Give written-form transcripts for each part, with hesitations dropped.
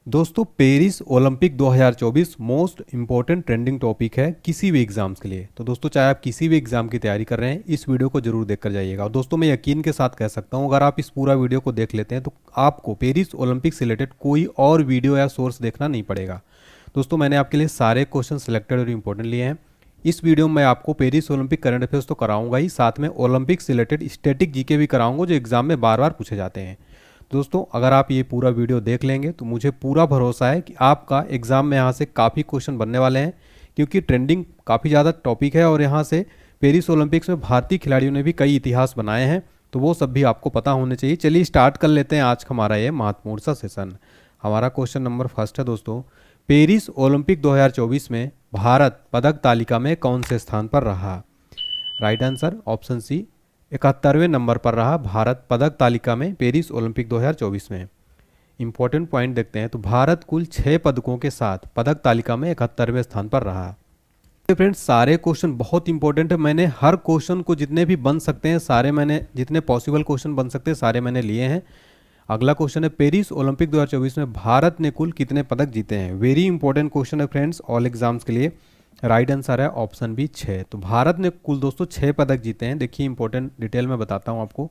दोस्तों Paris Olympic 2024 most important trending topic है किसी भी एग्जाम्स के लिए। तो दोस्तों चाहे आप किसी भी एग्जाम की तैयारी कर रहे हैं, इस वीडियो को जरूर देखकर जाइएगा। और दोस्तों मैं यकीन के साथ कह सकता हूं, अगर आप इस पूरा वीडियो को देख लेते हैं तो आपको पेरिस ओलंपिक से रिलेटेड कोई और वीडियो या सोर्स देखना नहीं पड़ेगा। दोस्तों मैंने आपके लिए सारे क्वेश्चन सिलेक्टेड और इंपॉर्टेंट लिए हैं। इस वीडियो में मैं आपको पेरिस ओलंपिक करंट अफेयर्स तो कराऊंगा ही, साथ में ओलंपिक से रिलेटेड स्टैटिक जीके भी कराऊंगा जो एग्जाम में बार बार पूछे जाते हैं। दोस्तों अगर आप ये पूरा वीडियो देख लेंगे तो मुझे पूरा भरोसा है कि आपका एग्ज़ाम में यहाँ से काफ़ी क्वेश्चन बनने वाले हैं, क्योंकि ट्रेंडिंग काफ़ी ज़्यादा टॉपिक है और यहाँ से पेरिस ओलंपिक्स में भारतीय खिलाड़ियों ने भी कई इतिहास बनाए हैं, तो वो सब भी आपको पता होने चाहिए। चलिए स्टार्ट कर लेते हैं आज का हमारा ये महत्वपूर्ण सा सेशन। हमारा क्वेश्चन नंबर फर्स्ट है दोस्तों, पेरिस ओलंपिक 2024 में भारत पदक तालिका में कौन से स्थान पर रहा? राइट आंसर ऑप्शन सी, 71वें नंबर पर रहा भारत पदक तालिका में पेरिस ओलंपिक 2024 में। इंपॉर्टेंट पॉइंट देखते हैं तो भारत कुल 6 पदकों के साथ पदक तालिका में 71वें स्थान पर रहा। तो फ्रेंड्स सारे क्वेश्चन बहुत इंपॉर्टेंट है, मैंने हर क्वेश्चन को जितने भी बन सकते हैं सारे मैंने, जितने पॉसिबल क्वेश्चन बन सकते हैं सारे मैंने लिए हैं। अगला क्वेश्चन है, पेरिस ओलंपिक 2024 में भारत ने कुल कितने पदक जीते हैं? वेरी इंपॉर्टेंट क्वेश्चन है फ्रेंड्स ऑल एग्जाम्स के लिए। राइट आंसर है ऑप्शन बी 6। तो भारत ने कुल दोस्तों 6 पदक जीते हैं। देखिए इंपॉर्टेंट डिटेल में बताता हूँ आपको।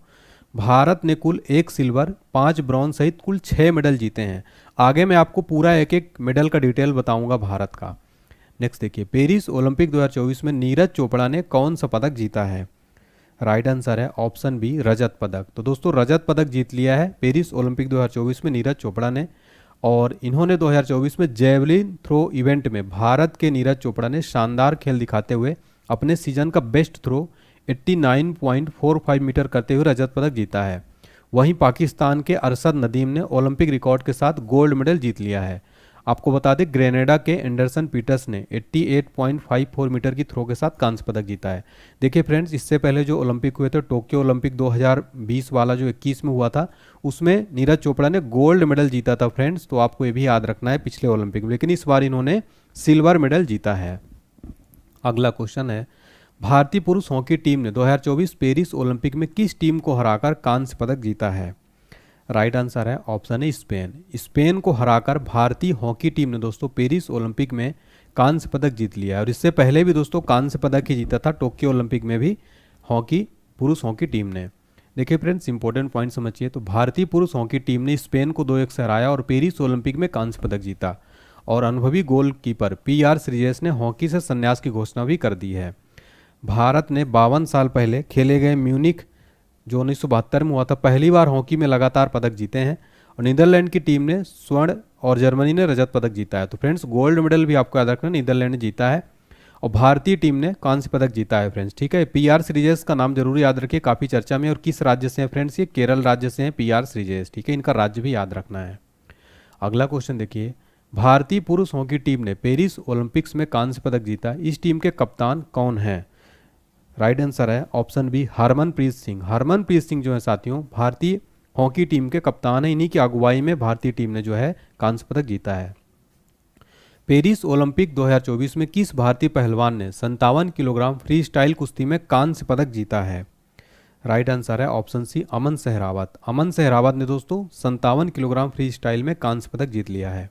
भारत ने कुल 1 सिल्वर 5 ब्रॉन्ज सहित कुल 6 मेडल जीते हैं। आगे मैं आपको पूरा एक एक मेडल का डिटेल बताऊंगा भारत का। नेक्स्ट देखिए, पेरिस ओलंपिक 2024 में नीरज चोपड़ा ने कौन सा पदक जीता है? राइट आंसर है ऑप्शन बी रजत पदक। तो दोस्तों रजत पदक जीत लिया है पेरिस ओलंपिक 2024 में नीरज चोपड़ा ने। और इन्होंने 2024 में जेवलिन थ्रो इवेंट में भारत के नीरज चोपड़ा ने शानदार खेल दिखाते हुए अपने सीजन का बेस्ट थ्रो 89.45 मीटर करते हुए रजत पदक जीता है। वहीं पाकिस्तान के अरशद नदीम ने ओलंपिक रिकॉर्ड के साथ गोल्ड मेडल जीत लिया है। आपको बता दें ग्रेनेडा के एंडरसन पीटर्स ने 88.54 मीटर की थ्रो के साथ कांस्य पदक जीता है। देखिए फ्रेंड्स, इससे पहले जो ओलंपिक हुए थे, टोक्यो ओलंपिक 2020 वाला जो 21 में हुआ था, उसमें नीरज चोपड़ा ने गोल्ड मेडल जीता था फ्रेंड्स। तो आपको ये भी याद रखना है पिछले ओलंपिक में, लेकिन इस बार इन्होंने सिल्वर मेडल जीता है। अगला क्वेश्चन है, भारतीय पुरुष हॉकी टीम ने 2024 पेरिस ओलंपिक में किस टीम को हराकर कांस्य पदक जीता है? राइट आंसर है ऑप्शन है स्पेन। स्पेन को हराकर भारतीय हॉकी टीम ने दोस्तों पेरिस ओलंपिक में कांस्य पदक जीत लिया है। और इससे पहले भी दोस्तों कांस्य पदक ही जीता था टोक्यो ओलंपिक में भी हॉकी पुरुष हॉकी टीम ने। देखिए फ्रेंड्स इंपॉर्टेंट पॉइंट समझिए, तो भारतीय पुरुष हॉकी टीम ने स्पेन को 2-1 से हराया और पेरिस ओलंपिक में कांस्य पदक जीता। और अनुभवी गोलकीपर पीआर श्रीजेश ने हॉकी से संन्यास की घोषणा भी कर दी है। भारत ने 52 साल पहले खेले गए म्यूनिख जो 1972 में हुआ था, पहली बार हॉकी में लगातार पदक जीते हैं। और नीदरलैंड की टीम ने स्वर्ण और जर्मनी ने रजत पदक जीता है। तो फ्रेंड्स गोल्ड मेडल भी आपको याद रखना, नीदरलैंड ने जीता है और भारतीय टीम ने कांस्य पदक जीता है फ्रेंड्स। ठीक है, पीआर श्रीजेश का नाम जरूर याद रखिए, काफ़ी चर्चा में। और किस राज्य से हैं फ्रेंड्स? ये केरल राज्य से हैं पीआर श्रीजेश। ठीक है, इनका राज्य भी याद रखना है। अगला क्वेश्चन देखिए, भारतीय पुरुष हॉकी टीम ने पेरिस ओलंपिक्स में कांस्य पदक जीता, इस टीम के कप्तान कौन है? राइट आंसर है ऑप्शन बी हरमनप्रीत सिंह। हरमनप्रीत सिंह जो है साथियों भारतीय हॉकी टीम के कप्तान है। इन्हीं की अगुवाई में भारतीय टीम ने जो है कांस्य पदक जीता है। पेरिस ओलंपिक 2024 में किस भारतीय पहलवान ने 57 किलोग्राम फ्री स्टाइल कुश्ती में कांस्य पदक जीता है? राइट आंसर है ऑप्शन सी अमन सहरावत। अमन सहरावत ने दोस्तों 57 किलोग्राम फ्री स्टाइल में कांस्य पदक जीत लिया है।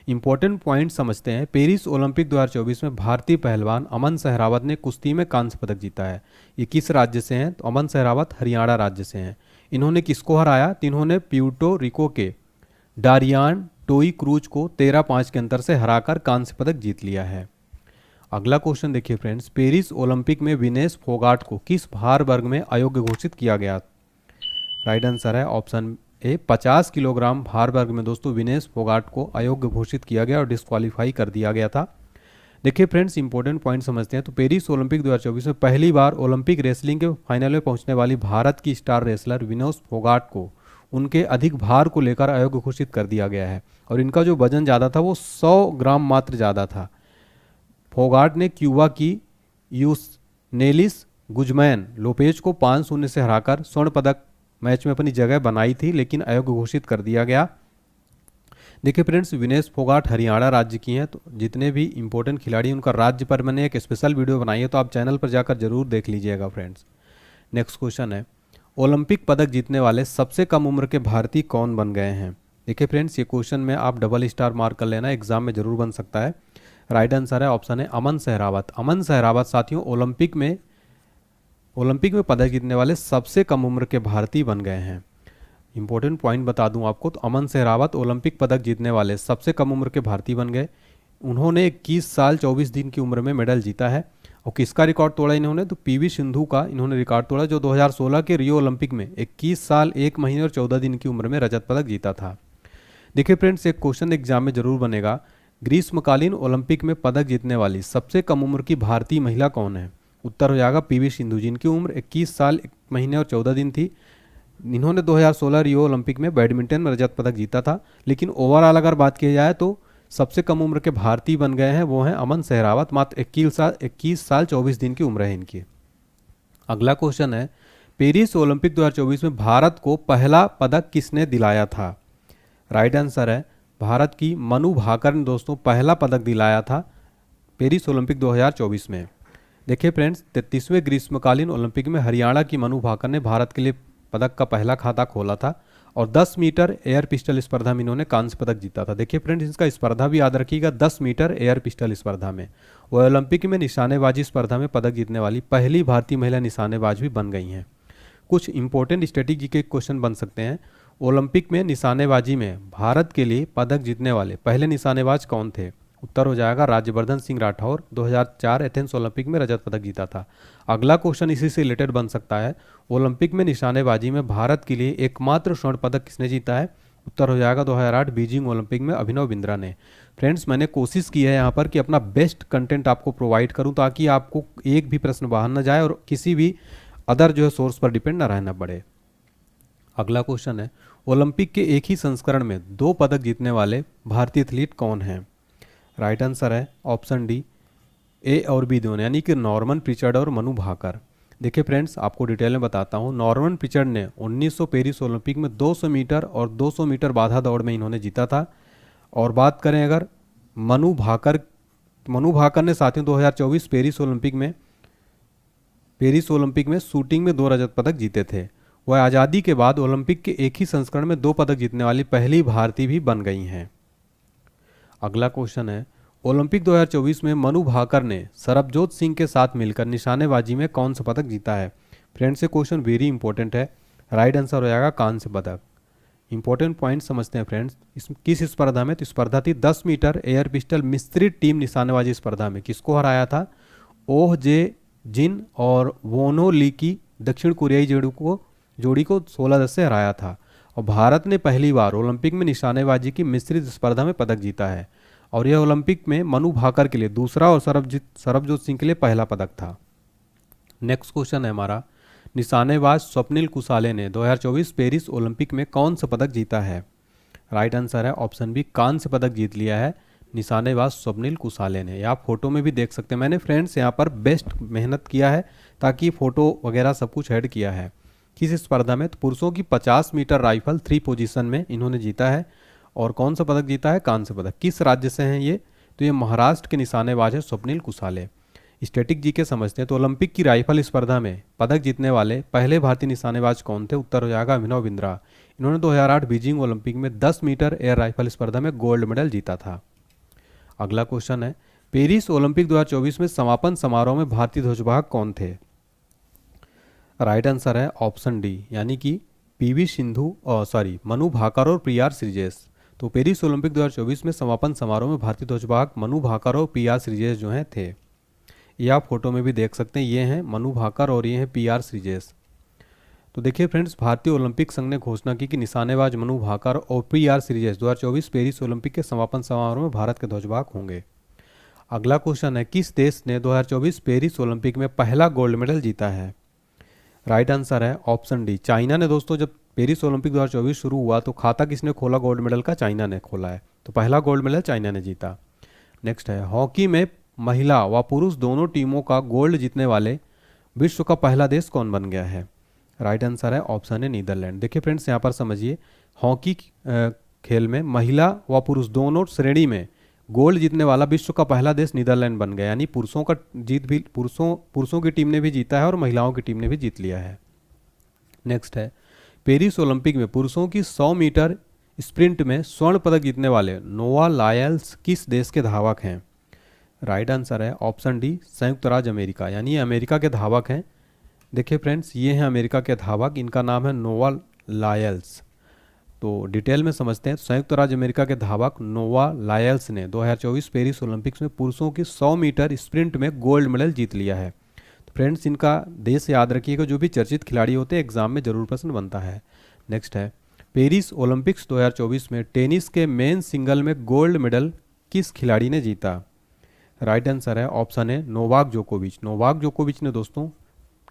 इंपॉर्टेंट पॉइंट समझते हैं, पेरिस ओलंपिक 2024 में भारतीय पहलवान अमन सहरावत ने कुश्ती में कांस्य पदक जीता है। ये किस राज्य से हैं? तो अमन सहरावत हरियाणा राज्य से हैं। इन्होंने किसको हराया? तो इन्होंने प्यूर्टो रिको के डारियान टोई क्रूज को 13-5 के अंतर से हराकर कांस्य पदक जीत लिया है। अगला क्वेश्चन देखिए फ्रेंड्स, पेरिस ओलंपिक में विनेश फोगाट को किस भार वर्ग में अयोग्य घोषित किया गया? राइट आंसर है ऑप्शन ए 50 किलोग्राम भार वर्ग में दोस्तों विनेश फोगाट को अयोग्य घोषित किया गया और डिस्क्वालीफाई कर दिया गया था। देखिए फ्रेंड्स इंपॉर्टेंट पॉइंट समझते हैं, तो पेरिस ओलंपिक 2024 में पहली बार ओलंपिक रेसलिंग के फाइनल में पहुंचने वाली भारत की स्टार रेसलर विनेश फोगाट को उनके अधिक भार को लेकर अयोग्य घोषित कर दिया गया है। और इनका जो वजन ज़्यादा था वो 100 ग्राम मात्र ज़्यादा था। फोगाट ने क्यूबा की यूसनेलिस गुजमैन लोपेज को 5-0 से हराकर स्वर्ण पदक मैच में अपनी जगह बनाई थी, लेकिन अयोग्य घोषित कर दिया गया। देखिए फ्रेंड्स विनेश फोगाट हरियाणा राज्य की हैं। तो जितने भी इंपॉर्टेंट खिलाड़ी उनका राज्य पर मैंने एक स्पेशल वीडियो बनाई है, तो आप चैनल पर जाकर जरूर देख लीजिएगा फ्रेंड्स। नेक्स्ट क्वेश्चन है, ओलंपिक पदक जीतने वाले सबसे कम उम्र के भारतीय कौन बन गए हैं? देखिए फ्रेंड्स, ये क्वेश्चन में आप डबल स्टार मार्क कर लेना, एग्जाम में जरूर बन सकता है। राइट आंसर है ऑप्शन है अमन सहरावत। अमन सहरावत साथियों ओलंपिक में पदक जीतने वाले सबसे कम उम्र के भारतीय बन गए हैं। इंपॉर्टेंट पॉइंट बता दूं आपको, तो अमन सहरावत ओलंपिक पदक जीतने वाले सबसे कम उम्र के भारतीय बन गए। उन्होंने 21 साल 24 दिन की उम्र में मेडल जीता है। और किसका रिकॉर्ड तोड़ा इन्होंने, तो पीवी सिंधु का इन्होंने रिकॉर्ड तोड़ा, जो 2016 के रियो ओलंपिक में 21 साल 1 महीने और 14 दिन की उम्र में रजत पदक जीता था। देखिए फ्रेंड्स, एक क्वेश्चन एग्जाम में जरूर बनेगा, ग्रीष्मकालीन ओलंपिक में पदक जीतने वाली सबसे कम उम्र की भारतीय महिला कौन है। उत्तर हो जाएगा पीवी सिंधु, जिनकी उम्र 21 साल 1 महीने और 14 दिन थी। इन्होंने 2016 रियो ओलंपिक में बैडमिंटन में रजत पदक जीता था। लेकिन ओवरऑल अगर बात की जाए तो सबसे कम उम्र के भारतीय बन गए हैं वो हैं अमन सहरावत। मात्र 21 साल 24 दिन की उम्र है इनकी। अगला क्वेश्चन है, पेरिस ओलंपिक 2024 में भारत को पहला पदक किसने दिलाया था। राइट आंसर है भारत की मनु भाकर ने दोस्तों पहला पदक दिलाया था पेरिस ओलंपिक 2024 में। देखिए फ्रेंड्स, 33वें ग्रीष्मकालीन ओलंपिक में हरियाणा की मनु भाकर ने भारत के लिए पदक का पहला खाता खोला था और 10 मीटर एयर पिस्टल स्पर्धा में इन्होंने कांस्य पदक जीता था। देखिए फ्रेंड्स, इसका स्पर्धा भी याद रखिएगा, 10 मीटर एयर पिस्टल स्पर्धा में। वो ओलंपिक में निशानेबाजी स्पर्धा में पदक जीतने वाली पहली भारतीय महिला निशानेबाज भी बन गई हैं। कुछ इंपॉर्टेंट स्ट्रेटेजी के क्वेश्चन बन सकते हैं। ओलंपिक में निशानेबाजी में भारत के लिए पदक जीतने वाले पहले निशानेबाज कौन थे। उत्तर हो जाएगा राज्यवर्धन सिंह राठौर, 2004 एथेंस ओलंपिक में रजत पदक जीता था। अगला क्वेश्चन इसी से रिलेटेड बन सकता है, ओलंपिक में निशानेबाजी में भारत के लिए एकमात्र स्वर्ण पदक किसने जीता है। उत्तर हो जाएगा 2008 बीजिंग ओलंपिक में अभिनव बिंद्रा ने। फ्रेंड्स, मैंने कोशिश की है यहाँ पर कि अपना बेस्ट कंटेंट आपको प्रोवाइड करूँ ताकि आपको एक भी प्रश्न बाहर न जाए और किसी भी अदर जो है सोर्स पर डिपेंड न रहना पड़े। अगला क्वेश्चन है, ओलंपिक के एक ही संस्करण में 2 पदक जीतने वाले भारतीय एथलीट कौन हैं। राइट आंसर है ऑप्शन डी, ए और बी दोनों, यानी कि नॉर्मन प्रिचर्ड और मनु भाकर। देखिए फ्रेंड्स, आपको डिटेल में बताता हूँ। नॉर्मन प्रिचर्ड ने 1900 पेरिस ओलंपिक में 200 मीटर और 200 मीटर बाधा दौड़ में इन्होंने जीता था। और बात करें अगर मनु भाकर ने साथियों 2024 पेरिस ओलंपिक में शूटिंग में 2 रजत पदक जीते थे। वह आज़ादी के बाद ओलंपिक के एक ही संस्करण में 2 पदक जीतने वाली पहली भारतीय भी बन गई हैं। अगला क्वेश्चन है, ओलंपिक 2024 में मनु भाकर ने सरबजोत सिंह के साथ मिलकर निशानेबाजी में कौन सा पदक जीता है। फ्रेंड्स, ये क्वेश्चन वेरी इंपॉर्टेंट है। राइट आंसर हो जाएगा कांस्य पदक। इंपॉर्टेंट पॉइंट समझते हैं फ्रेंड्स, किस स्पर्धा में, तो स्पर्धा थी 10 मीटर एयर पिस्टल मिश्रित टीम निशानेबाजी स्पर्धा में। किसको हराया था, ओह जे जिन और वोनो ली की दक्षिण कोरियाई जोड़ी को 16-10 से हराया था। और भारत ने पहली बार ओलंपिक में निशानेबाजी की मिश्रित स्पर्धा में पदक जीता है और यह ओलंपिक में मनु भाकर के लिए दूसरा और सरबजोत सिंह के लिए पहला पदक था। नेक्स्ट क्वेश्चन है हमारा, निशानेबाज स्वप्निल कुसाले ने 2024 पेरिस ओलंपिक में कौन सा पदक जीता है। राइट आंसर है ऑप्शन बी, कांस्य पदक जीत लिया है निशानेबाज स्वप्निल कुसाले ने। आप फोटो में भी देख सकते हैं, मैंने फ्रेंड्स यहाँ पर बेस्ट मेहनत किया है ताकि फोटो वगैरह सब कुछ ऐड किया है। किस स्पर्धा में, तो पुरुषों की 50 मीटर राइफल 3 पोजीशन में इन्होंने जीता है। और कौन सा पदक जीता है, कांस्य पदक। किस राज्य से हैं ये, तो ये महाराष्ट्र के निशानेबाज है स्वप्निल कुसाले। स्टैटिक जी के समझते हैं, तो ओलंपिक की राइफल स्पर्धा में पदक जीतने वाले पहले भारतीय निशानेबाज कौन थे। उत्तर हो जाएगा अभिनव बिंद्रा। इन्होंने 2008 बीजिंग ओलंपिक में 10 मीटर एयर राइफल स्पर्धा में गोल्ड मेडल जीता था। अगला क्वेश्चन है, पेरिस ओलंपिक 2024 में समापन समारोह में भारतीय ध्वजवाहक कौन थे। राइट आंसर है ऑप्शन डी, यानी कि पीवी सिंधु मनु भाकर और पीआर श्रीजेश। तो पेरिस ओलंपिक 2024 में समापन समारोह में भारतीय ध्वजवाहक मनु भाकर और पीआर श्रीजेश जो हैं थे। ये आप फोटो में भी देख सकते हैं, ये हैं मनु भाकर और ये हैं पीआर श्रीजेश। तो देखिए फ्रेंड्स, भारतीय ओलंपिक संघ ने घोषणा की कि निशानेबाज मनु भाकर और पीआर श्रीजेश 2024 पेरिस ओलंपिक के समापन समारोह में भारत के ध्वजवाहक होंगे। अगला क्वेश्चन है, किस देश ने 2024 पेरिस ओलंपिक में पहला गोल्ड मेडल जीता है। राइट आंसर है ऑप्शन डी, चाइना ने। दोस्तों, जब पेरिस ओलंपिक 2024 शुरू हुआ तो खाता किसने खोला गोल्ड मेडल का, चाइना ने खोला है। तो पहला गोल्ड मेडल चाइना ने जीता। नेक्स्ट है, हॉकी में महिला व पुरुष दोनों टीमों का गोल्ड जीतने वाले विश्व का पहला देश कौन बन गया है। राइट आंसर है ऑप्शन है नीदरलैंड। देखिए फ्रेंड्स, यहाँ पर समझिए, हॉकी खेल में महिला व पुरुष दोनों श्रेणी में गोल्ड जीतने वाला विश्व का पहला देश नीदरलैंड बन गया। यानी पुरुषों का जीत भी पुरुषों की टीम ने भी जीता है और महिलाओं की टीम ने भी जीत लिया है। नेक्स्ट है, पेरिस ओलंपिक में पुरुषों की 100 मीटर स्प्रिंट में स्वर्ण पदक जीतने वाले नोवा लायल्स किस देश के धावक हैं? राइट आंसर है ऑप्शन डी, संयुक्त राज्य अमेरिका, यानी ये अमेरिका के धावक हैं। देखिए फ्रेंड्स, ये हैं अमेरिका के धावक, इनका नाम है नोवा लायल्स। तो डिटेल में समझते हैं। संयुक्त राज्य अमेरिका के धावक नोवा लायल्स ने 2024 पेरिस ओलंपिक्स में पुरुषों की 100 मीटर स्प्रिंट में गोल्ड मेडल जीत लिया है। तो फ्रेंड्स, इनका देश याद रखिएगा, जो भी चर्चित खिलाड़ी होते हैं एग्जाम में जरूर प्रश्न बनता है। नेक्स्ट है, पेरिस ओलंपिक्स 2024 में टेनिस के मेन सिंगल में गोल्ड मेडल किस खिलाड़ी ने जीता? राइट आंसर है ऑप्शन है नोवाक जोकोविच। नोवाक जोकोविच ने दोस्तों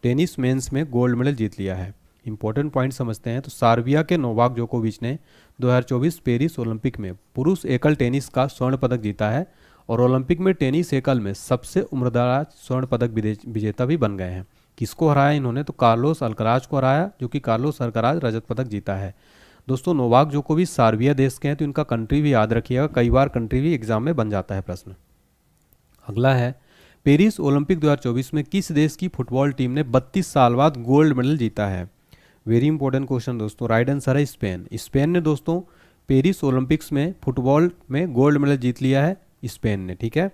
टेनिस मेंस में गोल्ड मेडल जीत लिया है। इंपॉर्टेंट पॉइंट समझते हैं। तो सर्बिया के नोवाक जोकोविच ने 2024 पेरिस ओलंपिक में पुरुष एकल टेनिस का स्वर्ण पदक जीता है और ओलंपिक में टेनिस एकल में सबसे उम्रदराज स्वर्ण पदक विजेता भी बन गए हैं। किसको हराया इन्होंने? तो कार्लोस अल्कराज को हराया, जो कि कार्लोस अल्कराज रजत पदक जीता है। दोस्तों, नोवाक जोकोविच सर्बिया देश के हैं, तो इनका कंट्री भी याद रखिएगा, कई बार कंट्री भी एग्जाम में बन जाता है प्रश्न। अगला है, पेरिस ओलंपिक 2024 में किस देश की फुटबॉल टीम ने 32 साल बाद गोल्ड मेडल जीता है? वेरी इंपॉर्टेंट क्वेश्चन दोस्तों। राइट आंसर है स्पेन। स्पेन ने दोस्तों पेरिस ओलंपिक्स में फुटबॉल में गोल्ड मेडल जीत लिया है, स्पेन ने, ठीक है।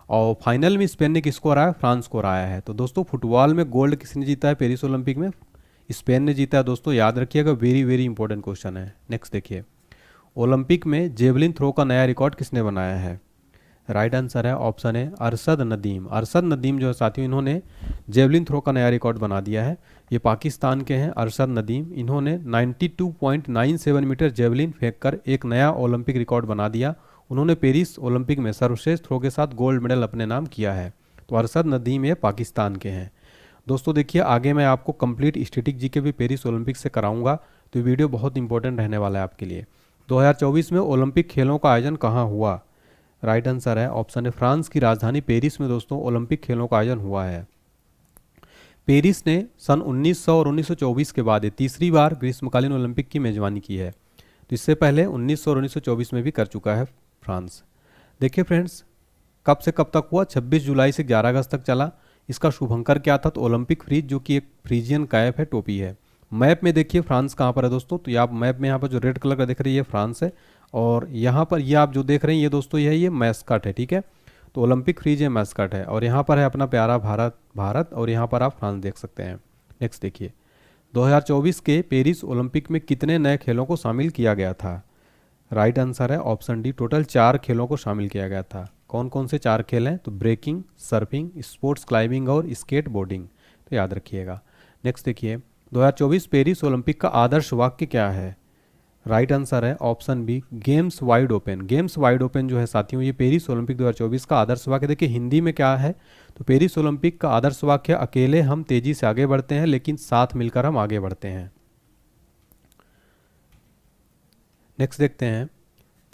और फाइनल में स्पेन ने किसको हराया? फ्रांस को हराया है। तो दोस्तों, फुटबॉल में गोल्ड किसने जीता है पेरिस ओलंपिक में? स्पेन ने जीता है दोस्तों, याद रखिएगा, वेरी वेरी इंपॉर्टेंट क्वेश्चन है। नेक्स्ट देखिए, ओलंपिक में जेवलिन थ्रो का नया रिकॉर्ड किसने बनाया है? राइट आंसर है ऑप्शन है अरशद नदीम। अरशद नदीम जो है साथियों, इन्होंने जेवलिन थ्रो का नया रिकॉर्ड बना दिया है। ये पाकिस्तान के हैं अरशद नदीम। इन्होंने 92.97 मीटर जेवलिन फेंककर एक नया ओलंपिक रिकॉर्ड बना दिया। उन्होंने पेरिस ओलंपिक में सर्वश्रेष्ठ थ्रो के साथ गोल्ड मेडल अपने नाम किया है। तो अरशद नदीम ये पाकिस्तान के हैं। दोस्तों देखिए, आगे मैं आपको कंप्लीट स्टैटिक जीके भी पेरिस ओलंपिक से कराऊंगा, तो वीडियो बहुत इंपॉर्टेंट रहने वाला है आपके लिए। 2024 में ओलंपिक खेलों का आयोजन कहाँ हुआ? राइट आंसर है ऑप्शन है फ्रांस की राजधानी पेरिस में दोस्तों ओलंपिक खेलों का आयोजन हुआ है। पेरिस ने सन 1900 और 1924 के बाद तीसरी बार ग्रीष्मकालीन ओलंपिक की मेजबानी की है। तो इससे पहले 1900 और 1924 में भी कर चुका है फ्रांस। देखिए फ्रेंड्स, कब से कब तक हुआ? 26 जुलाई से 11 अगस्त तक चला। इसका शुभंकर क्या था? तो ओलंपिक फ्रीज, जो कि एक फ्रीजियन कैप है, टोपी है। मैप में देखिए फ्रांस कहाँ पर है दोस्तों, तो आप मैप में यहाँ पर जो रेड कलर का दिख रही है फ्रांस है, और यहाँ पर ये आप जो देख रहे हैं ये दोस्तों ये मैस्कट है, ठीक है। तो ओलंपिक फ्रीज ये मैस्कट है, और यहाँ पर है अपना प्यारा भारत, और यहाँ पर आप फ्रांस देख सकते हैं। नेक्स्ट देखिए, 2024 के पेरिस ओलंपिक में कितने नए खेलों को शामिल किया गया था? राइट आंसर है ऑप्शन डी, टोटल 4 खेलों को शामिल किया गया था। कौन कौन से 4 खेल हैं? तो ब्रेकिंग, सर्फिंग, स्पोर्ट्स क्लाइंबिंग और स्केट बोर्डिंग, तो याद रखिएगा। नेक्स्ट देखिए, 2024 पेरिस ओलंपिक का आदर्श वाक्य क्या है? राइट आंसर है option B, games wide open. Games wide open जो है साथियों, ये पेरिस ओलंपिक 2024 का आदर्श वाक्य। देखिए हिंदी में क्या है, तो पेरिस ओलंपिक का आदर्श वाक्य, अकेले हम तेजी से आगे बढ़ते हैं लेकिन साथ मिलकर हम आगे बढ़ते हैं। नेक्स्ट देखते हैं,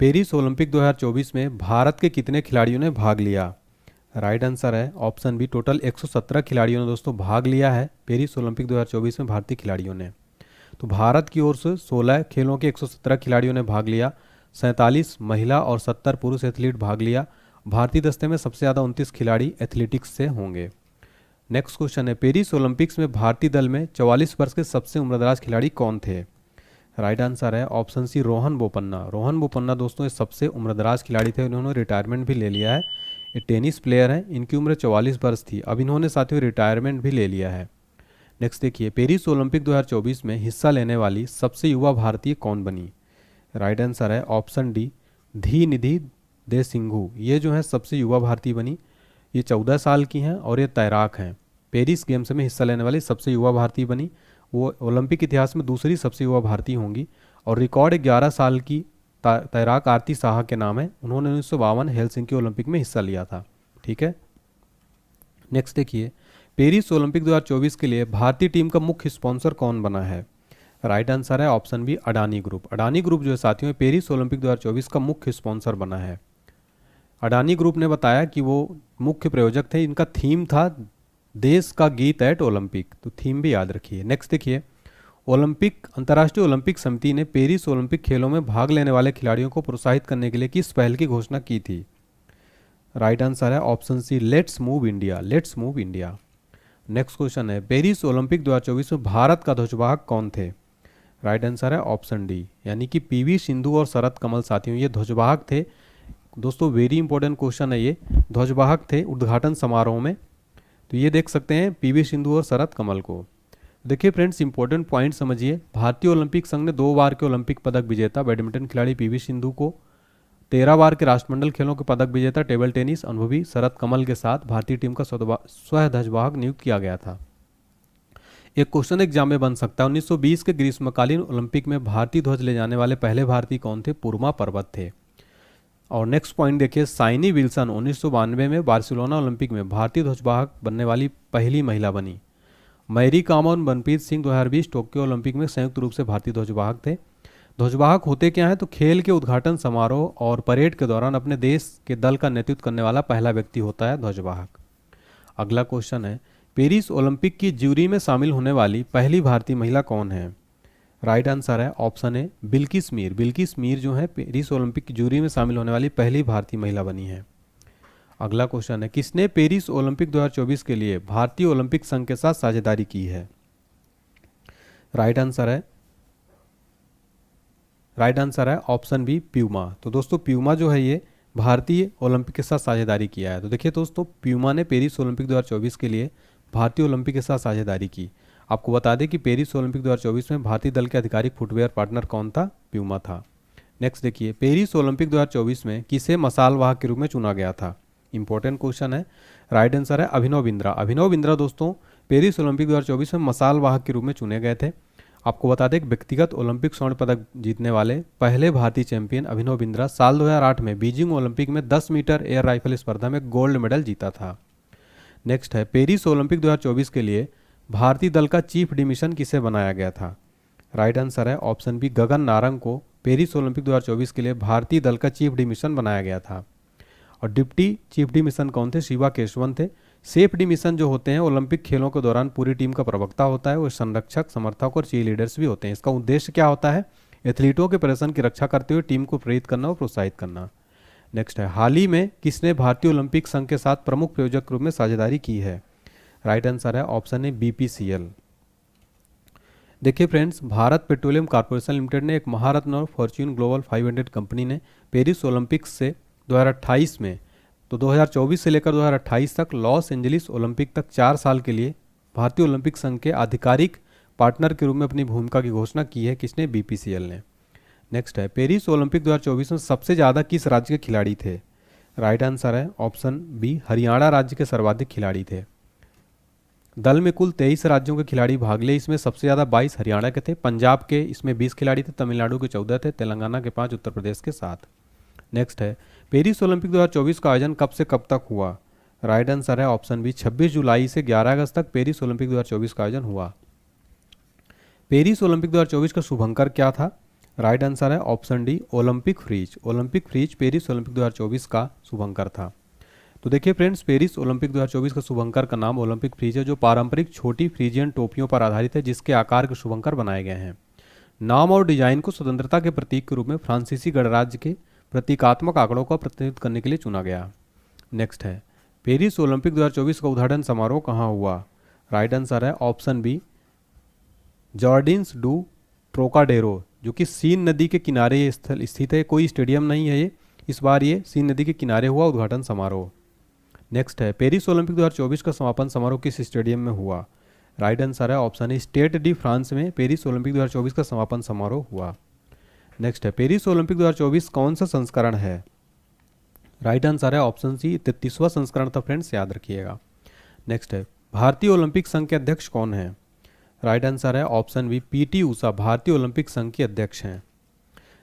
पेरिस ओलंपिक 2024 में भारत के कितने खिलाड़ियों ने भाग लिया? राइट आंसर है ऑप्शन बी, टोटल 117 खिलाड़ियों ने दोस्तों भाग लिया है पेरिस ओलंपिक 2024 में, भारतीय खिलाड़ियों ने। तो भारत की ओर से 16 खेलों के 117 खिलाड़ियों ने भाग लिया, 47 महिला और 70 पुरुष एथलीट भाग लिया। भारतीय दस्ते में सबसे ज़्यादा 29 खिलाड़ी एथलेटिक्स से होंगे। नेक्स्ट क्वेश्चन है, पेरिस ओलंपिक्स में भारतीय दल में 44 वर्ष के सबसे उम्रदराज खिलाड़ी कौन थे? राइट आंसर है ऑप्शन सी, रोहन बोपन्ना। रोहन बोपन्ना दोस्तों ये सबसे उम्रदराज खिलाड़ी थे, उन्होंने रिटायरमेंट भी ले लिया है। ये टेनिस प्लेयर हैं, इनकी उम्र 44 वर्ष थी, अब इन्होंने साथियों रिटायरमेंट भी ले लिया है। नेक्स्ट देखिए, पेरिस ओलंपिक 2024 में हिस्सा लेने वाली सबसे युवा भारतीय कौन बनी? राइट आंसर है ऑप्शन डी, धी निधि दे सिंघू। ये जो है सबसे युवा भारतीय बनी। ये 14 साल की हैं और ये तैराक हैं। पेरिस गेम्स में हिस्सा लेने वाली सबसे युवा भारतीय बनी। वो ओलंपिक इतिहास में दूसरी सबसे युवा भारतीय होंगी, और रिकॉर्ड 11 साल की तैराक आरती साहा के नाम है। उन्होंने 1952 हेलसिंकी ओलंपिक में हिस्सा लिया था, ठीक है। नेक्स्ट देखिए, पेरिस ओलंपिक 2024 के लिए भारतीय टीम का मुख्य स्पॉन्सर कौन बना है? राइट आंसर है option B, Adani group. Adani group जो है साथियों पेरिस ओलंपिक 2024 का मुख्य स्पॉन्सर बना है। अडानी ग्रुप ने बताया कि वो मुख्य प्रायोजक थे। इनका थीम था देश का गीत एट ओलंपिक, तो थीम भी याद रखिए। नेक्स्ट देखिए, अंतर्राष्ट्रीय ओलंपिक समिति ने पेरिस ओलंपिक खेलों में भाग लेने वाले खिलाड़ियों को प्रोत्साहित करने के लिए किस पहल की घोषणा की थी? राइट आंसर है option C, let's move India. Let's move India. Next question है, पेरिस ओलंपिक 2024 में भारत का ध्वजवाहक कौन थे? राइट आंसर है ऑप्शन डी, यानी कि पीवी सिंधु और शरत कमल साथियों ये ध्वजवाहक थे। दोस्तों वेरी इंपॉर्टेंट क्वेश्चन है, ये ध्वजवाहक थे उद्घाटन समारोह में। तो ये देख सकते हैं पीवी सिंधु और शरत कमल को। देखिए फ्रेंड्स इंपॉर्टेंट पॉइंट समझिए, भारतीय ओलंपिक संघ ने 2 बार के ओलंपिक पदक विजेता बैडमिंटन खिलाड़ी पीवी सिंधु को, 13 बार के राष्ट्रमंडल खेलों के पदक विजेता टेबल टेनिस अनुभवी शरत कमल के साथ भारतीय टीम का स्वयं ध्वजवाहक नियुक्त किया गया था। एक क्वेश्चन एग्जाम में बन सकता है, 1920 के ग्रीष्मकालीन ओलंपिक में भारतीय ध्वज ले जाने वाले पहले भारतीय कौन थे? पुरमा पर्वत थे। और नेक्स्ट पॉइंट देखिए, साइनी विल्सन 1992 में बार्सिलोना ओलंपिक में भारतीय ध्वजवाहक बनने वाली पहली महिला बनी। मैरी कॉम और मनप्रीत सिंह 2020 टोक्यो ओलंपिक में संयुक्त रूप से भारतीय ध्वजवाहक थे। ध्वजवाहक होते क्या हैं? तो खेल के उद्घाटन समारोह और परेड के दौरान अपने देश के दल का नेतृत्व करने वाला पहला व्यक्ति होता है ध्वजवाहक। अगला क्वेश्चन है, पेरिस ओलंपिक की ज्यूरी में शामिल होने वाली पहली भारतीय महिला कौन है? राइट आंसर है ऑप्शन ए बिल्किस मीर। बिल्किस मीर जो है पेरिस ओलंपिक की ज्यूरी में शामिल होने वाली पहली भारतीय महिला बनी है। अगला क्वेश्चन है, किसने पेरिस ओलंपिक 2024 के लिए भारतीय ओलंपिक संघ के साथ साझेदारी की है? राइट आंसर है ऑप्शन बी प्यूमा। तो दोस्तों प्यूमा जो है ये भारतीय ओलंपिक के साथ साझेदारी किया है। तो देखिए दोस्तों प्यूमा ने पेरिस ओलंपिक 2024 के लिए भारतीय ओलंपिक के साथ साझेदारी की। आपको बता दें कि पेरिस ओलंपिक 2024 में भारतीय दल के आधिकारिक फुटवेयर पार्टनर कौन था? प्यूमा था। नेक्स्ट देखिए, पेरिस ओलंपिक 2024 में किसे मसाल वाहक के रूप में चुना गया था? इंपॉर्टेंट क्वेश्चन है। राइट आंसर है अभिनव बिंद्रा। अभिनव बिंद्रा दोस्तों पेरिस ओलंपिक 2024 में मसाल वाहक के रूप में चुने गए थे। आपको बता दें कि व्यक्तिगत ओलंपिक स्वर्ण पदक जीतने वाले पहले भारतीय चैंपियन अभिनव बिंद्रा साल 2008 में बीजिंग ओलंपिक में 10 मीटर एयर राइफल स्पर्धा में गोल्ड मेडल जीता था। नेक्स्ट है, पेरिस ओलंपिक 2024 के लिए भारतीय दल का चीफ डिमिशन किसे बनाया गया था? राइट आंसर है ऑप्शन बी गगन नारंग को पेरिस ओलंपिक 2024 के लिए भारतीय दल का चीफ डिमिशन बनाया गया था। और डिप्टी चीफ डिमिशन कौन थे? शिवा केशवन थे। सेफ डिमिशन जो होते हैं ओलंपिक खेलों के दौरान पूरी टीम का प्रवक्ता होता है, वो संरक्षक, समर्थक और चीयर लीडर्स भी होते हैं। इसका उद्देश्य क्या होता है? एथलीटों के प्रदर्शन की रक्षा करते हुए टीम को प्रेरित करना और प्रोत्साहित करना। नेक्स्ट है, हाल ही में किसने भारतीय ओलंपिक संघ के साथ प्रमुख प्रायोजक के रूप में साझेदारी की है? राइट आंसर है ऑप्शन ए बीपीसीएल। देखिए friends, Bharat petroleum corporation limited ने एक महारत्न और फॉर्च्यून ग्लोबल 500 कंपनी ने पेरिस ओलंपिक्स से 2028 में, तो 2024 से लेकर 2028 तक लॉस एंजलिस ओलंपिक तक 4 साल के लिए भारतीय ओलंपिक संघ के आधिकारिक पार्टनर के रूप में अपनी भूमिका की घोषणा की है। किसने? बीपीसीएल ने। नेक्स्ट है, पेरिस ओलंपिक 2024 में सबसे ज़्यादा किस राज्य के खिलाड़ी थे? राइट आंसर है ऑप्शन बी हरियाणा राज्य के सर्वाधिक खिलाड़ी थे। दल में कुल 23 राज्यों के खिलाड़ी भाग लिए, इसमें सबसे ज़्यादा 22 हरियाणा के थे, पंजाब के इसमें 20 खिलाड़ी थे, तमिलनाडु के 14 थे, तेलंगाना के 5, उत्तर प्रदेश के 7। नेक्स्ट है, पेरिस ओलंपिक 2024 का आयोजन कब से कब तक हुआ? राइट आंसर है ऑप्शन बी 26 जुलाई से 11 अगस्त तक पेरिस ओलंपिक 2024 का आयोजन हुआ। पेरिस ओलंपिक 2024 का शुभंकर क्या था? राइट आंसर है option D Olympic Phryge. Olympic Phryge Paris Olympic 2024 का शुभंकर था। तो देखिए फ्रेंड्स, पेरिस ओलंपिक 2024 का शुभंकर का नाम ओलंपिक फ्रीज है, जो पारंपरिक छोटी फ्रीजियन टोपियों पर आधारित है, जिसके आकार के शुभंकर बनाए गए हैं। नाम और डिजाइन को स्वतंत्रता के प्रतीक के रूप में फ्रांसीसी गणराज्य के प्रतीकात्मक आंकड़ों का प्रतिनिधित्व करने के लिए चुना गया। नेक्स्ट है, पेरिस ओलंपिक 2024 का उद्घाटन समारोह कहाँ हुआ? राइट आंसर है ऑप्शन बी जॉर्डिन्स डू ट्रोकाडेरो, जो कि सीन नदी के किनारे ये स्थल स्थित है। कोई स्टेडियम नहीं है ये, इस बार ये सीन नदी के किनारे हुआ उद्घाटन समारोह। नेक्स्ट है, पेरिस ओलंपिक 2024 का समापन समारोह किस स्टेडियम में हुआ? राइट आंसर है ऑप्शन ए स्टेड डी फ्रांस में पेरिस ओलंपिक 2024 का समापन समारोह हुआ। नेक्स्ट है, पेरिस ओलंपिक 2024 कौन सा संस्करण है? राइट आंसर है ऑप्शन सी 33वां संस्करण था फ्रेंड्स, याद रखिएगा। नेक्स्ट है, भारतीय ओलंपिक संघ के अध्यक्ष कौन है? राइट आंसर है ऑप्शन बी पीटी ऊषा भारतीय ओलंपिक संघ के अध्यक्ष हैं।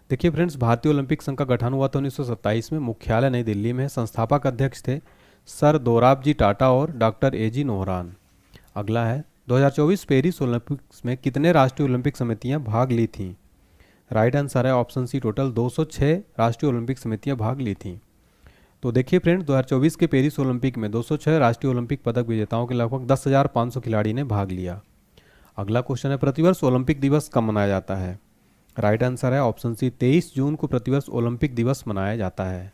देखिए फ्रेंड्स, भारतीय ओलंपिक संघ का गठन हुआ था 1927 में, मुख्यालय नई दिल्ली में है। संस्थापक अध्यक्ष थे सर दोराबजी टाटा और डॉक्टर एजी नोहरान। अगला है, 2024 पेरिस ओलंपिक्स में कितने राष्ट्रीय ओलंपिक समितियां भाग ली थीं? राइट आंसर है ऑप्शन सी टोटल 206 राष्ट्रीय ओलंपिक समितियां भाग ली थीं। तो देखिए फ्रेंड्स, 2024 के पेरिस ओलंपिक में 206 राष्ट्रीय ओलंपिक पदक विजेताओं के लगभग 10,500 खिलाड़ी ने भाग लिया। अगला क्वेश्चन है, प्रतिवर्ष ओलंपिक दिवस कब मनाया जाता है? राइट आंसर है ऑप्शन सी 23 जून को प्रतिवर्ष ओलंपिक दिवस मनाया जाता है।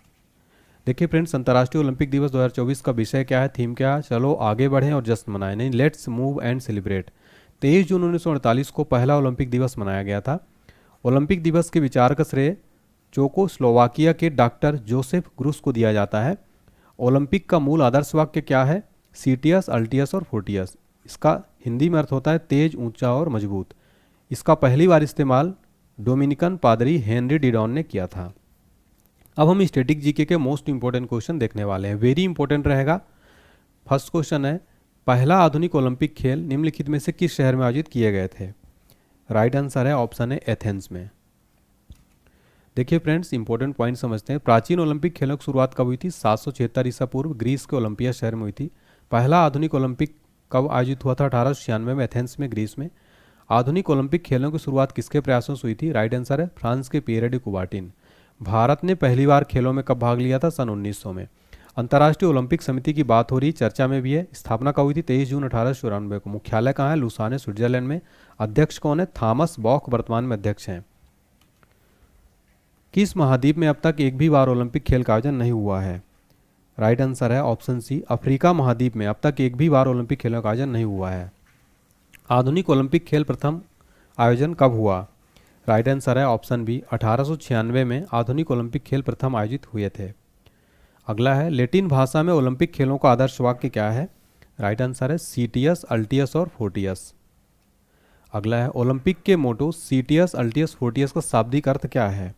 देखिए फ्रेंड्स, अंतर्राष्ट्रीय ओलंपिक दिवस 2024 का विषय क्या है, थीम क्या है? चलो आगे बढ़ें और जश्न मनाएं, नहीं लेट्स मूव एंड सेलिब्रेट। 23 जून 1948 को पहला ओलंपिक दिवस मनाया गया था। ओलंपिक दिवस के विचार का श्रेय चेकोस्लोवाकिया के डॉक्टर जोसेफ ग्रुस को दिया जाता है। ओलंपिक का मूल आदर्श वाक्य क्या है? सीटियस, अल्टियस और फोर्टियस। इसका हिंदी में अर्थ होता है तेज, ऊंचा और मजबूत। इसका पहली बार इस्तेमाल डोमिनिकन पादरी हेनरी डिडॉन ने किया था। अब हम स्टैटिक जीके के मोस्ट इंपॉर्टेंट क्वेश्चन देखने वाले हैं, वेरी इंपॉर्टेंट रहेगा। फर्स्ट क्वेश्चन है, पहला आधुनिक ओलंपिक खेल निम्नलिखित में से किस शहर में आयोजित किए गए थे? राइट आंसर है ऑप्शन है एथेंस में। देखिए फ्रेंड्स, इंपॉर्टेंट पॉइंट समझते हैं। प्राचीन ओलंपिक खेलों की शुरुआत कब हुई थी? 776 ईसा पूर्व ग्रीस के ओलंपिया शहर में हुई थी। पहला आधुनिक ओलंपिक कब आयोजित हुआ था? 1896 में एथेंस में, ग्रीस में। आधुनिक ओलंपिक खेलों की शुरुआत किसके प्रयासों से हुई थी? राइट आंसर है फ्रांस के पियरे डी कुबार्टिन। भारत ने पहली बार खेलों में कब भाग लिया था? सन 1900 में। अंतर्राष्ट्रीय ओलंपिक समिति की बात हो रही, चर्चा में भी है। स्थापना कब हुई थी? 23 जून 1894 को। मुख्यालय कहाँ है? लुसाने, स्विट्जरलैंड में। अध्यक्ष कौन है? थॉमस बॉक वर्तमान में अध्यक्ष हैं। किस महाद्वीप में अब तक एक भी बार ओलंपिक खेल का आयोजन नहीं हुआ है? राइट आंसर है ऑप्शन सी, अफ्रीका महाद्वीप में अब तक एक भी बार ओलंपिक खेलों का आयोजन नहीं हुआ है। आधुनिक ओलंपिक खेल प्रथम आयोजन कब हुआ? राइट आंसर है ऑप्शन बी, 1896 में आधुनिक ओलंपिक खेल प्रथम आयोजित हुए थे। अगला है, लैटिन भाषा में ओलंपिक खेलों का आदर्श वाक्य क्या है? राइट आंसर है सीटियस, अल्टियस और फोर्टियस। अगला है, ओलंपिक के मोटो सीटियस, अल्टियस, फोर्टियस का शाब्दिक अर्थ क्या है?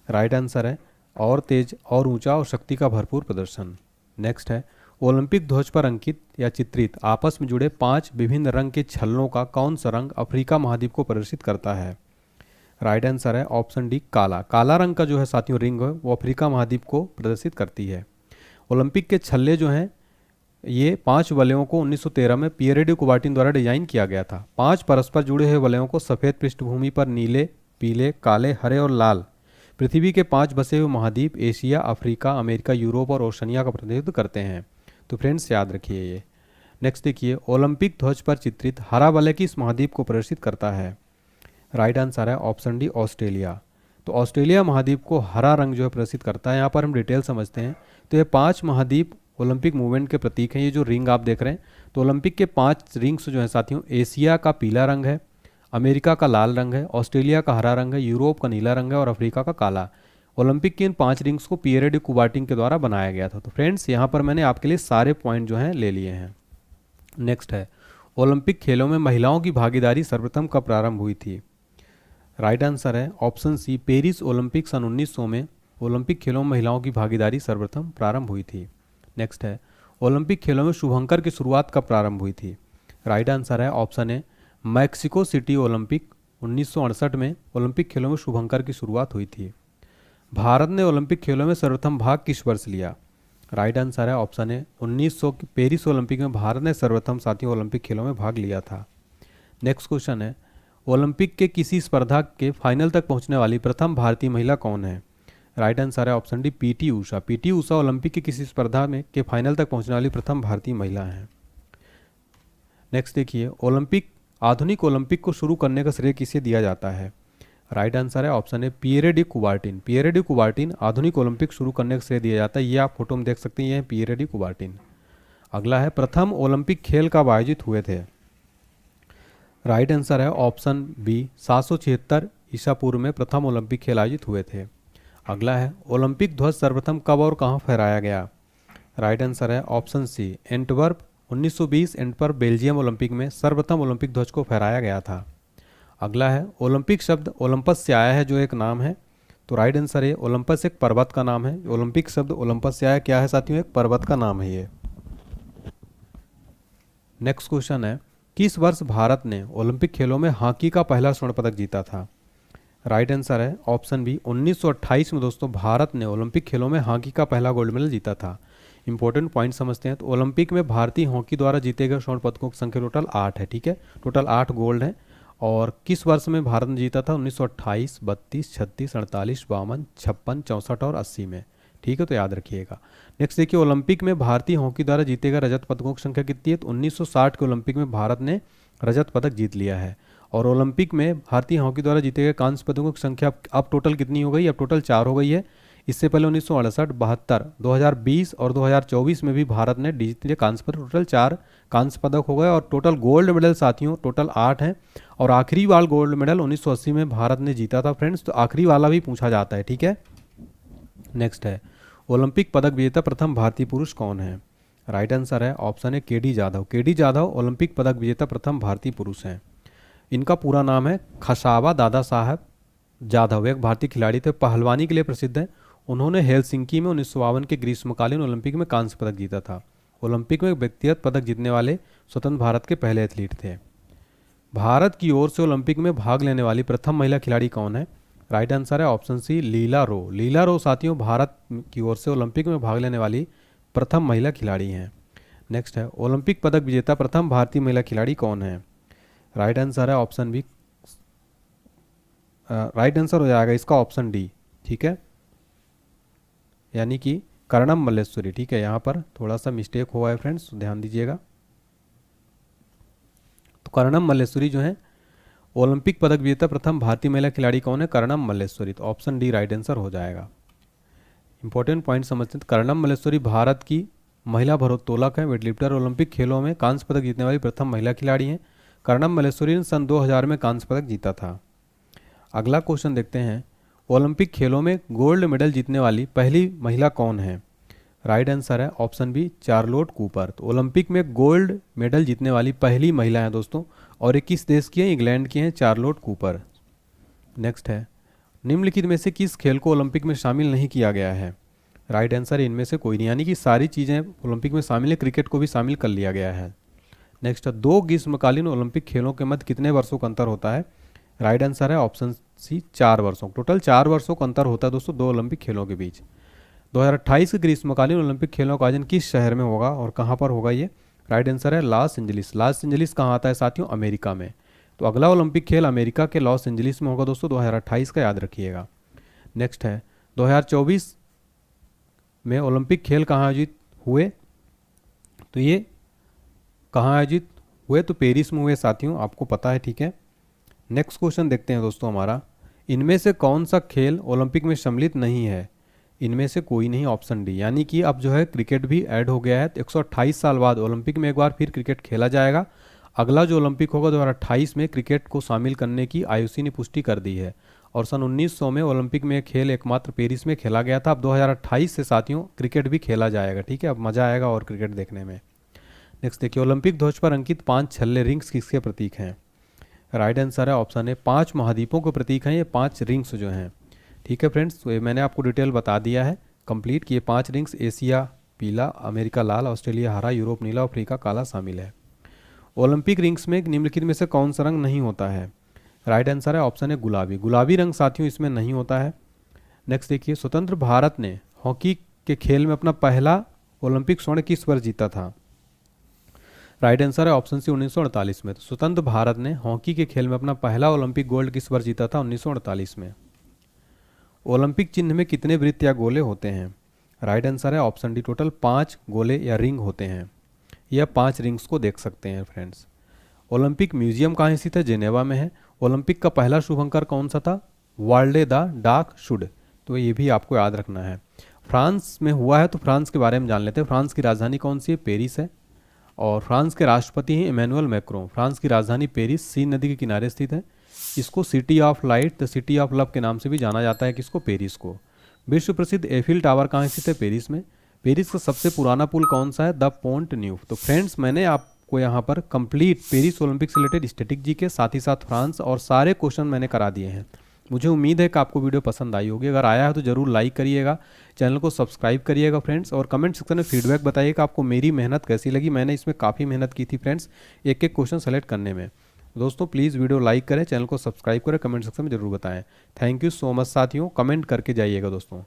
राइट आंसर है और तेज, और ऊंचा और शक्ति का भरपूर प्रदर्शन। नेक्स्ट है, ओलंपिक ध्वज पर अंकित या चित्रित आपस में जुड़े 5 विभिन्न रंग के छल्लों का कौन सा रंग अफ्रीका महाद्वीप को प्रदर्शित करता है? राइट आंसर है ऑप्शन डी, काला। काला रंग का जो है साथियों रिंग है वो अफ्रीका महाद्वीप को प्रदर्शित करती है। ओलंपिक के छल्ले जो हैं ये 5 वलयों को 1913 में पियरे डी कुबार्टिन द्वारा डिजाइन किया गया था। 5 परस्पर जुड़े हुए वलयों को सफ़ेद पृष्ठभूमि पर नीले, पीले, काले, हरे और लाल पृथ्वी के 5 बसे हुए महाद्वीप एशिया, अफ्रीका, अमेरिका, यूरोप और ओशनिया का प्रतिनिधित्व करते हैं। तो फ्रेंड्स याद रखिए ये। नेक्स्ट देखिए, ओलंपिक ध्वज पर चित्रित हरा वलय किस महाद्वीप को प्रदर्शित करता है? राइट आंसर है ऑप्शन डी, ऑस्ट्रेलिया। तो ऑस्ट्रेलिया महाद्वीप को हरा रंग जो है प्रदर्शित करता है। यहाँ पर हम डिटेल समझते हैं। तो ये 5 महाद्वीप ओलंपिक मूवमेंट के प्रतीक हैं। ये जो रिंग आप देख रहे हैं, तो ओलंपिक के 5 रिंग्स जो हैं साथियों, एशिया का पीला रंग है, अमेरिका का लाल रंग है, ऑस्ट्रेलिया का हरा रंग है, यूरोप का नीला रंग है और अफ्रीका का काला। ओलंपिक के इन 5 रिंग्स को पियरे डी कुबार्टिन के द्वारा बनाया गया था। तो फ्रेंड्स यहाँ पर मैंने आपके लिए सारे पॉइंट जो हैं ले लिए हैं। नेक्स्ट है, ओलंपिक खेलों में महिलाओं की भागीदारी सर्वप्रथम कब प्रारंभ हुई थी? राइट आंसर है ऑप्शन सी, पेरिस ओलंपिक सन 1900 में ओलंपिक खेलों में महिलाओं की भागीदारी सर्वप्रथम प्रारंभ हुई थी। नेक्स्ट है, ओलंपिक खेलों में शुभंकर की शुरुआत कब प्रारंभ हुई थी? राइट आंसर है ऑप्शन ए, मैक्सिको सिटी ओलंपिक 1968 में ओलंपिक खेलों में शुभंकर की शुरुआत हुई थी। भारत ने ओलंपिक खेलों में सर्वप्रथम भाग किस वर्ष लिया? राइट आंसर है ऑप्शन ए, 1900 की पेरिस ओलंपिक में भारत ने सर्वप्रथम साथियों ओलंपिक खेलों में भाग लिया था। नेक्स्ट क्वेश्चन है, ओलंपिक के किसी स्पर्धा के फाइनल तक पहुंचने वाली प्रथम भारतीय महिला कौन है? राइट आंसर है option D, PT Usha. PT Usha Olympic की किसी स्पर्धा में के फाइनल तक पहुंचने वाली प्रथम भारतीय महिला हैं। नेक्स्ट देखिए, आधुनिक ओलंपिक को शुरू करने का श्रेय किसे दिया जाता है? राइट आंसर है option A, Pierre de Coubertin. Pierre de Coubertin आधुनिक ओलंपिक शुरू करने का श्रेय दिया जाता है। ये आप फोटो में देख सकते हैं, ये है पियरे डी कुबार्टिन। अगला है, प्रथम ओलंपिक खेल कब आयोजित हुए थे? राइट आंसर है ऑप्शन बी, 776 ईसा पूर्व में प्रथम ओलंपिक खेल आयोजित हुए थे। अगला है, ओलंपिक ध्वज सर्वप्रथम कब और कहाँ फहराया गया? राइट आंसर है option C, Antwerp 1920 Antwerp Belgium Olympic में सर्वप्रथम ओलंपिक ध्वज को फहराया गया था। अगला है, ओलंपिक शब्द ओलंपस से आया है जो एक नाम है। तो राइट आंसर है, ओलंपस एक पर्वत का नाम है। ओलंपिक शब्द ओलंपस से आया, क्या है साथियों? एक पर्वत का नाम है ये। नेक्स्ट क्वेश्चन है, किस वर्ष भारत ने ओलंपिक खेलों में हॉकी का पहला स्वर्ण पदक जीता था? राइट आंसर है ऑप्शन बी, 1928 में दोस्तों भारत ने ओलंपिक खेलों में हॉकी का पहला गोल्ड मेडल जीता था। इंपॉर्टेंट पॉइंट समझते हैं। तो ओलंपिक में भारतीय हॉकी द्वारा जीते गए स्वर्ण पदकों की संख्या टोटल 8 है। ठीक है, टोटल 8 गोल्ड है। और किस वर्ष में भारत ने जीता था? 1928, 32, 36, 48, 52, 56, 64 और 80 में। ठीक है, तो याद रखिएगा। नेक्स्ट देखिए, ओलंपिक में भारतीय हॉकी द्वारा जीते गए रजत पदकों की संख्या कितनी है? तो 1960 के ओलंपिक में भारत ने रजत पदक जीत लिया है। और ओलंपिक में भारतीय हॉकी द्वारा जीते गए कांस्य पदकों की संख्या अब टोटल कितनी हो गई? अब टोटल 4 हो गई है। इससे पहले 1968, 72, 2020 और 2024 में भी भारत ने जीते कांस्य पदक। टोटल 4 कांस्य पदक हो गए और टोटल गोल्ड मेडल साथियों टोटल 8 हैं। और आखिरी बार गोल्ड मेडल 1980 में भारत ने जीता था फ्रेंड्स, तो आखिरी वाला भी पूछा जाता है, ठीक है। नेक्स्ट है, ओलंपिक पदक विजेता प्रथम भारतीय पुरुष कौन है? राइट आंसर है ऑप्शन है KD Jadhav. KD Jadhav Olympic पदक विजेता प्रथम भारतीय पुरुष हैं। इनका पूरा नाम है खसावा दादा साहब जाधव। एक भारतीय खिलाड़ी थे, पहलवानी के लिए प्रसिद्ध हैं। उन्होंने हेलसिंकी में 1952 के ग्रीष्मकालीन ओलंपिक में कांस्य पदक जीता था। ओलंपिक में व्यक्तिगत पदक जीतने वाले स्वतंत्र भारत के पहले एथलीट थे। भारत की ओर से ओलंपिक में भाग लेने वाली प्रथम महिला खिलाड़ी कौन है? राइट आंसर है ऑप्शन सी लीला रो। लीला रो साथियों भारत की ओर से ओलंपिक में भाग लेने वाली प्रथम महिला खिलाड़ी हैं। नेक्स्ट है, ओलंपिक पदक विजेता प्रथम भारतीय महिला खिलाड़ी कौन है? राइट आंसर है ऑप्शन बी, राइट आंसर हो जाएगा इसका ऑप्शन डी, ठीक है, यानी कि कर्णम मल्लेश्वरी, ठीक है। यहाँ पर थोड़ा सा मिस्टेक हुआ है फ्रेंड्स, ध्यान दीजिएगा। तो कर्णम मल्लेश्वरी जो है ओलंपिक पदक विजेता प्रथम भारतीय महिला खिलाड़ी कौन है? कर्णम मल्लेश्वरी। तो ऑप्शन डी राइट आंसर हो जाएगा। इंपॉर्टेंट पॉइंट समझते हैं। कर्णम मल्लेश्वरी भारत की महिला भारोत्तोलक है, वेटलिफ्टर। ओलंपिक खेलों में कांस्य पदक जीतने वाली प्रथम महिला खिलाड़ी हैं। कर्णम मल्लेश्वरी ने सन 2000 में कांस्य पदक जीता था। अगला क्वेश्चन देखते हैं, ओलंपिक खेलों में गोल्ड मेडल जीतने वाली पहली महिला कौन है? राइट आंसर है ऑप्शन बी चार्लोट कूपर। तो ओलंपिक में गोल्ड मेडल जीतने वाली पहली महिला है दोस्तों, और ये किस देश की है? इंग्लैंड की हैं, चार्लोट कूपर। नेक्स्ट है, निम्नलिखित में से किस खेल को ओलंपिक में शामिल नहीं किया गया है? राइट आंसर है इनमें से कोई नहीं, यानी कि सारी चीज़ें ओलंपिक में शामिल है, क्रिकेट को भी शामिल कर लिया गया है। नेक्स्ट है, 2 ग्रीष्मकालीन ओलंपिक खेलों के मध्य कितने वर्षों का अंतर होता है? राइट आंसर है ऑप्शन सी 4 वर्षों। टोटल 4 वर्षों का अंतर होता है दोस्तों 2 ओलंपिक खेलों के बीच। 2028 के ग्रीष्मकालीन ओलंपिक खेलों का आयोजन किस शहर में होगा और कहाँ पर होगा ये? राइट आंसर है लॉस एंजलिस। लॉस एंजलिस कहाँ आता है साथियों? अमेरिका में। तो अगला ओलंपिक खेल अमेरिका के लॉस एंजलिस में होगा दोस्तों 2028 का, याद रखिएगा। नेक्स्ट है, 2024 में ओलंपिक खेल कहाँ आयोजित हुए? तो ये कहाँ आयोजित हुए? तो पेरिस में हुए साथियों, आपको पता है, ठीक है। नेक्स्ट क्वेश्चन देखते हैं दोस्तों हमारा, इनमें से कौन सा खेल ओलंपिक में सम्मिलित नहीं है? इनमें से कोई नहीं, ऑप्शन डी। यानी कि अब जो है क्रिकेट भी ऐड हो गया है। 128 साल बाद ओलंपिक में एक बार फिर क्रिकेट खेला जाएगा। अगला जो ओलंपिक होगा 2028 में क्रिकेट को शामिल करने की आईओसी ने पुष्टि कर दी है। और सन 1900 में ओलंपिक में खेल एकमात्र पेरिस में खेला गया था। अब 2028 से साथियों क्रिकेट भी खेला जाएगा, ठीक है। अब मज़ा आएगा और क्रिकेट देखने में। नेक्स्ट देखिए, ओलंपिक ध्वज पर अंकित 5 छल्ले रिंग्स किसके प्रतीक हैं? राइट आंसर है ऑप्शन है 5 महाद्वीपों के प्रतीक हैं ये 5 रिंग्स जो हैं, ठीक है फ्रेंड्स। तो ये मैंने आपको डिटेल बता दिया है कंप्लीट कि ये 5 रिंग्स एशिया पीला, अमेरिका लाल, ऑस्ट्रेलिया हरा, यूरोप नीला, अफ्रीका काला शामिल है। ओलंपिक रिंग्स में निम्नलिखित में से कौन सा रंग नहीं होता है? राइट आंसर है ऑप्शन है गुलाबी। गुलाबी रंग साथियों इसमें नहीं होता है। नेक्स्ट देखिए, स्वतंत्र भारत ने हॉकी के खेल में अपना पहला ओलंपिक स्वर्ण किस वर्ष जीता था? राइट आंसर है ऑप्शन सी 1948 में। तो स्वतंत्र भारत ने हॉकी के खेल में अपना पहला ओलंपिक गोल्ड किस वर्ष जीता था? 1948 में। ओलंपिक चिन्ह में कितने वृत्त या गोले होते हैं? राइट आंसर है ऑप्शन डी टोटल 5 गोले या रिंग होते हैं। यह 5 रिंग्स को देख सकते हैं फ्रेंड्स। ओलंपिक म्यूजियम कहाँ स्थित है? जेनेवा में है। ओलंपिक का पहला शुभंकर कौन सा था? वाल्डे द डाक शुड। तो ये भी आपको याद रखना है। फ्रांस में हुआ है, तो फ्रांस के बारे में जान लेते हैं। फ्रांस की राजधानी कौन सी है? पेरिस है। और फ्रांस के राष्ट्रपति हैं इमैनुअल मैक्रों। फ्रांस की राजधानी पेरिस सीन नदी के किनारे स्थित है। इसको city of light, the city of love के नाम से भी जाना जाता है। किसको? पेरिस को। विश्व प्रसिद्ध एफिल टावर कहाँ स्थित है? पेरिस में। पेरिस का सबसे पुराना पुल कौन सा है? The Pont Neuf. तो फ्रेंड्स मैंने आपको यहाँ पर कंप्लीट पेरिस ओलंपिक से रिलेटेड स्टैटिक जी के साथ ही साथ फ्रांस और सारे क्वेश्चन मैंने करा दिए हैं। मुझे उम्मीद है कि आपको वीडियो पसंद आई होगी। अगर आया है तो ज़रूर लाइक करिएगा, चैनल को सब्सक्राइब करिएगा फ्रेंड्स, और कमेंट सेक्शन में फीडबैक बताइएगा आपको मेरी मेहनत कैसी लगी। मैंने इसमें काफ़ी मेहनत की थी फ्रेंड्स, एक एक क्वेश्चन सेलेक्ट करने में। दोस्तों प्लीज़ वीडियो लाइक करें, चैनल को सब्सक्राइब करें, कमेंट सेक्शन में ज़रूर बताएं। थैंक यू सो मच साथियों, कमेंट करके जाइएगा दोस्तों।